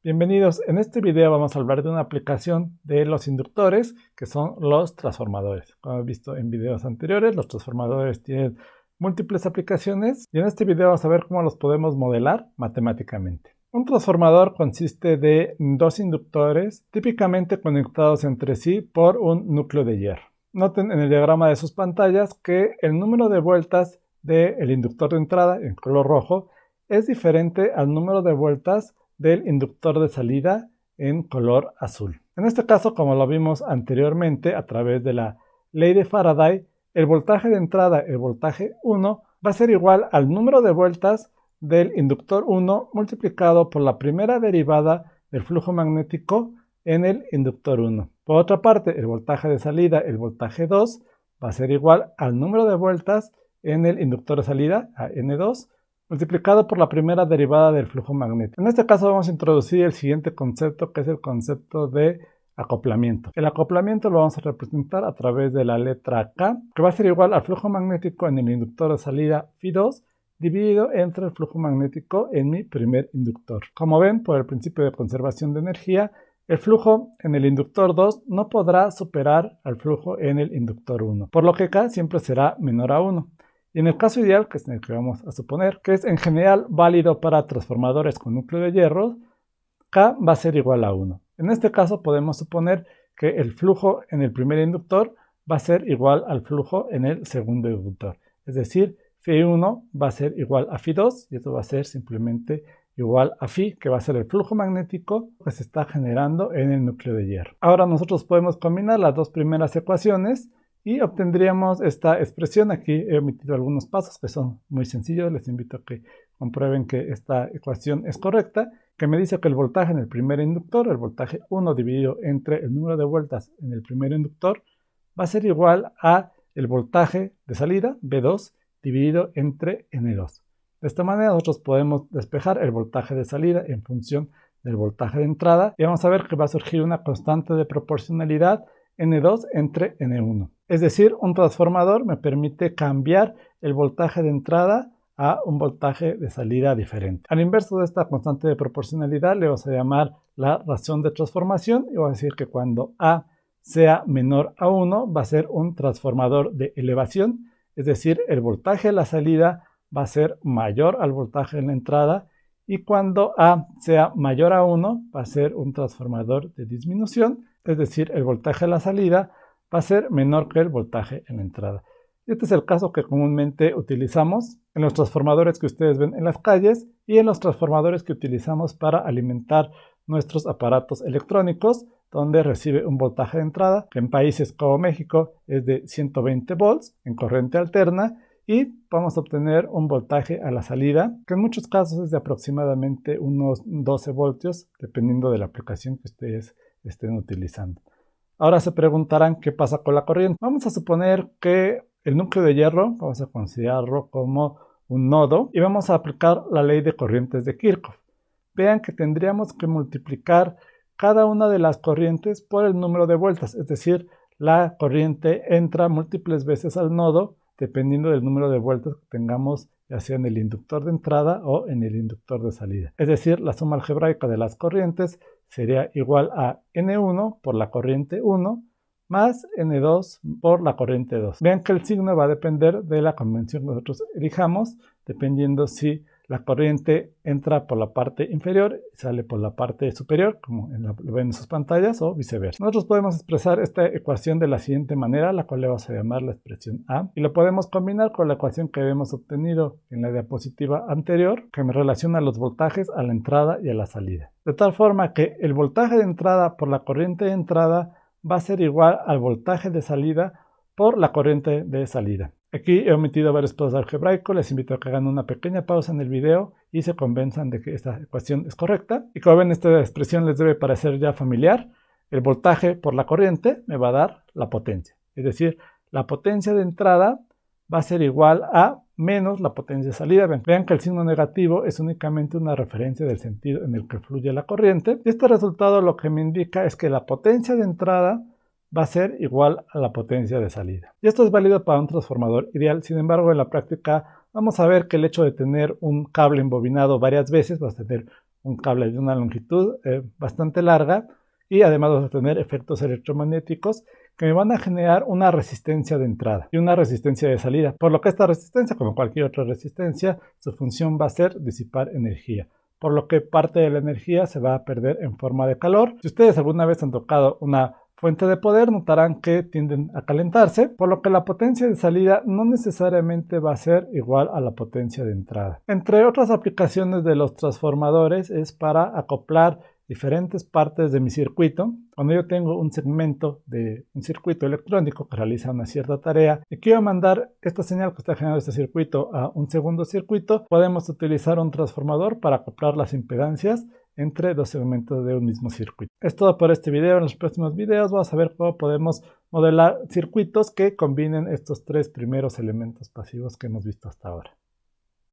Bienvenidos, en este video vamos a hablar de una aplicación de los inductores que son los transformadores. Como hemos visto en videos anteriores, los transformadores tienen múltiples aplicaciones y en este video vamos a ver cómo los podemos modelar matemáticamente. Un transformador consiste de dos inductores típicamente conectados entre sí por un núcleo de hierro. Noten en el diagrama de sus pantallas que el número de vueltas del inductor de entrada en color rojo es diferente al número de vueltas del inductor de salida en color azul. En este caso, como lo vimos anteriormente a través de la ley de Faraday, el voltaje de entrada, el voltaje 1, va a ser igual al número de vueltas del inductor 1 multiplicado por la primera derivada del flujo magnético en el inductor 1. Por otra parte, el voltaje de salida, el voltaje 2, va a ser igual al número de vueltas en el inductor de salida, a N2, multiplicado por la primera derivada del flujo magnético. En este caso vamos a introducir el siguiente concepto, que es el concepto de acoplamiento. El acoplamiento lo vamos a representar a través de la letra K, que va a ser igual al flujo magnético en el inductor de salida Φ2 dividido entre el flujo magnético en mi primer inductor. Como ven, por el principio de conservación de energía, el flujo en el inductor 2 no podrá superar al flujo en el inductor 1, por lo que K siempre será menor a 1. Y en el caso ideal, que es el que vamos a suponer, que es en general válido para transformadores con núcleo de hierro, K va a ser igual a 1. En este caso podemos suponer que el flujo en el primer inductor va a ser igual al flujo en el segundo inductor. Es decir, Φ1 va a ser igual a Φ2 y esto va a ser simplemente igual a Φ, que va a ser el flujo magnético que se está generando en el núcleo de hierro. Ahora nosotros podemos combinar las dos primeras ecuaciones y obtendríamos esta expresión. Aquí he omitido algunos pasos que son muy sencillos. Les invito a que comprueben que esta ecuación es correcta, que me dice que el voltaje en el primer inductor, el voltaje 1 dividido entre el número de vueltas en el primer inductor, va a ser igual a el voltaje de salida, V2, dividido entre N2. De esta manera nosotros podemos despejar el voltaje de salida en función del voltaje de entrada y vamos a ver que va a surgir una constante de proporcionalidad N2 entre N1. Es decir, un transformador me permite cambiar el voltaje de entrada a un voltaje de salida diferente. Al inverso de esta constante de proporcionalidad le vamos a llamar la razón de transformación y voy a decir que cuando A sea menor a 1 va a ser un transformador de elevación, es decir, el voltaje de la salida va a ser mayor al voltaje en la entrada y cuando A sea mayor a 1 va a ser un transformador de disminución, es decir, el voltaje de la salida va a ser menor que el voltaje en la entrada. Este es el caso que comúnmente utilizamos en los transformadores que ustedes ven en las calles y en los transformadores que utilizamos para alimentar nuestros aparatos electrónicos, donde recibe un voltaje de entrada, que en países como México es de 120 volts en corriente alterna, y vamos a obtener un voltaje a la salida, que en muchos casos es de aproximadamente unos 12 voltios, dependiendo de la aplicación que ustedes estén utilizando. Ahora se preguntarán qué pasa con la corriente. Vamos a suponer que el núcleo de hierro, vamos a considerarlo como un nodo, y vamos a aplicar la ley de corrientes de Kirchhoff. Vean que tendríamos que multiplicar cada una de las corrientes por el número de vueltas, es decir, la corriente entra múltiples veces al nodo dependiendo del número de vueltas que tengamos, ya sea en el inductor de entrada o en el inductor de salida. Es decir, la suma algebraica de las corrientes sería igual a N1 por la corriente 1 más N2 por la corriente 2. Vean que el signo va a depender de la convención que nosotros elijamos, dependiendo si la corriente entra por la parte inferior y sale por la parte superior, como lo ven en sus pantallas, o viceversa. Nosotros podemos expresar esta ecuación de la siguiente manera, la cual le vamos a llamar la expresión A, y lo podemos combinar con la ecuación que habíamos obtenido en la diapositiva anterior, que me relaciona los voltajes a la entrada y a la salida. De tal forma que el voltaje de entrada por la corriente de entrada va a ser igual al voltaje de salida por la corriente de salida. Aquí he omitido varios pasos algebraicos, les invito a que hagan una pequeña pausa en el video y se convenzan de que esta ecuación es correcta. Y como ven, esta expresión les debe parecer ya familiar. El voltaje por la corriente me va a dar la potencia. Es decir, la potencia de entrada va a ser igual a menos la potencia de salida. Vean que el signo negativo es únicamente una referencia del sentido en el que fluye la corriente. Y este resultado lo que me indica es que la potencia de entrada va a ser igual a la potencia de salida. Y esto es válido para un transformador ideal. Sin embargo, en la práctica vamos a ver que el hecho de tener un cable embobinado varias veces, vas a tener un cable de una longitud bastante larga, y además vas a tener efectos electromagnéticos que me van a generar una resistencia de entrada y una resistencia de salida, por lo que esta resistencia, como cualquier otra resistencia, su función va a ser disipar energía, por lo que parte de la energía se va a perder en forma de calor. Si ustedes alguna vez han tocado una fuente de poder, notarán que tienden a calentarse, por lo que la potencia de salida no necesariamente va a ser igual a la potencia de entrada. Entre otras aplicaciones de los transformadores es para acoplar diferentes partes de mi circuito. Cuando yo tengo un segmento de un circuito electrónico que realiza una cierta tarea y quiero mandar esta señal que está generando este circuito a un segundo circuito, podemos utilizar un transformador para acoplar las impedancias entre dos segmentos de un mismo circuito. Es todo por este video. En los próximos videos vamos a ver cómo podemos modelar circuitos que combinen estos tres primeros elementos pasivos que hemos visto hasta ahora.